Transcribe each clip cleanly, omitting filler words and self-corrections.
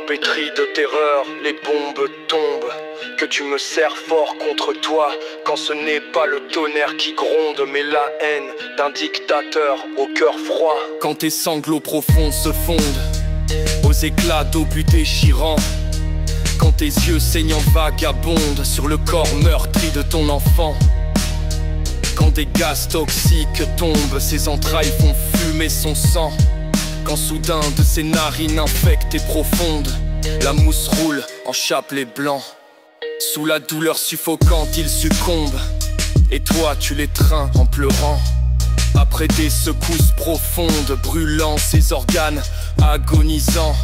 pétri de terreur, les bombes tombent. Que tu me serres fort contre toi, quand ce n'est pas le tonnerre qui gronde, mais la haine d'un dictateur au cœur froid. Quand tes sanglots profonds se fondent aux éclats d'obus déchirants, quand tes yeux saignants vagabondent sur le corps meurtri de ton enfant, quand des gaz toxiques tombent, ses entrailles font fumer son sang, quand soudain de ses narines infectes et profondes, la mousse roule en chapelets blancs. Sous la douleur suffocante, il succombe, et toi tu l'étreins en pleurant. Après des secousses profondes, brûlant ses organes, agonisant,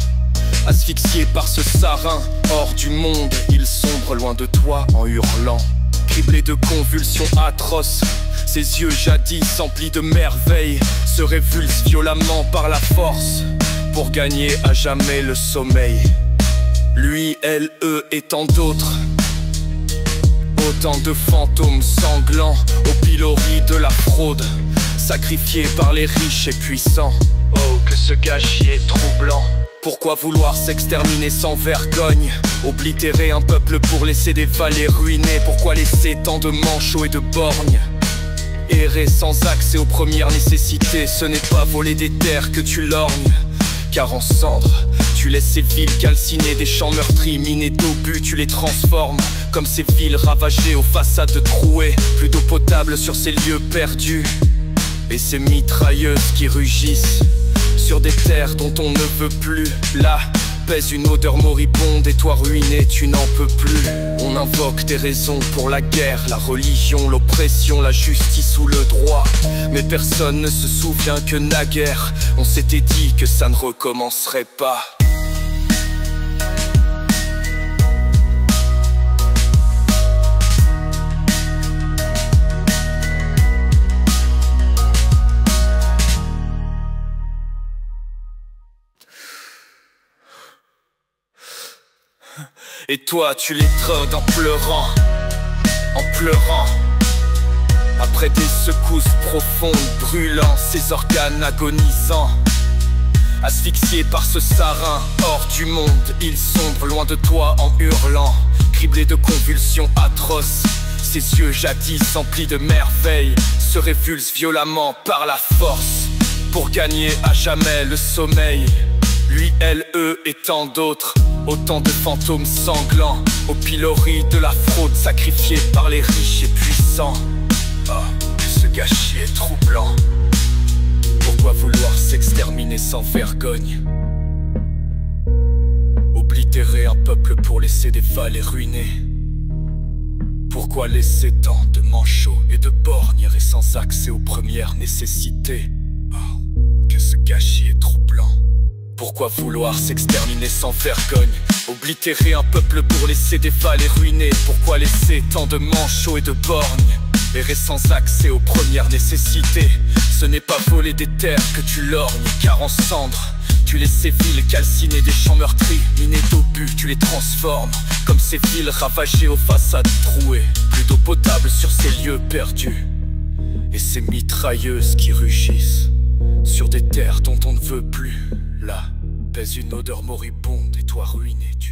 asphyxié par ce sarin hors du monde, il sombre loin de toi en hurlant. Criblé de convulsions atroces, ses yeux jadis emplis de merveilles se révulsent violemment par la force pour gagner à jamais le sommeil. Lui, elle, eux et tant d'autres, autant de fantômes sanglants au pilori de la fraude, sacrifiés par les riches et puissants. Oh, que ce gâchis est troublant. Pourquoi vouloir s'exterminer sans vergogne, oblitérer un peuple pour laisser des vallées ruinées? Pourquoi laisser tant de manchots et de borgnes errer sans accès aux premières nécessités? Ce n'est pas voler des terres que tu lorgnes, car en cendres tu laisses ces villes calcinées, des champs meurtris, minés d'obus, tu les transformes comme ces villes ravagées aux façades trouées. Plus d'eau potable sur ces lieux perdus, et ces mitrailleuses qui rugissent sur des terres dont on ne veut plus. Là pèse une odeur moribonde, et toi ruiné, tu n'en peux plus. On invoque des raisons pour la guerre, la religion, l'oppression, la justice ou le droit, mais personne ne se souvient que naguère on s'était dit que ça ne recommencerait pas. Et toi tu l'étreins en pleurant, en pleurant. Après des secousses profondes, brûlant ses organes agonisants, asphyxié par ce sarin hors du monde, il sombre loin de toi en hurlant. Criblé de convulsions atroces, ses yeux jadis emplis de merveilles se révulsent violemment par la force pour gagner à jamais le sommeil. Lui, elle, eux et tant d'autres, autant de fantômes sanglants au pilori de la fraude, sacrifiés par les riches et puissants. Oh, ce gâchis est troublant. Pourquoi vouloir s'exterminer sans vergogne, oblitérer un peuple pour laisser des vallées ruinées? Pourquoi laisser tant de manchots et de borgnes errer sans accès aux premières nécessités? Oh, que ce gâchis est troublant. Pourquoi vouloir s'exterminer sans vergogne, oblitérer un peuple pour laisser des vallées ruinées? Pourquoi laisser tant de manchots et de borgnes errer sans accès aux premières nécessités? Ce n'est pas voler des terres que tu lorgnes, car en cendres tu laisses ces villes calcinées, des champs meurtris, minés d'obus, tu les transformes comme ces villes ravagées aux façades trouées. Plus d'eau potable sur ces lieux perdus, et ces mitrailleuses qui rugissent sur des terres dont on ne veut plus. Là pèse une odeur moribonde, et toi ruiné, tu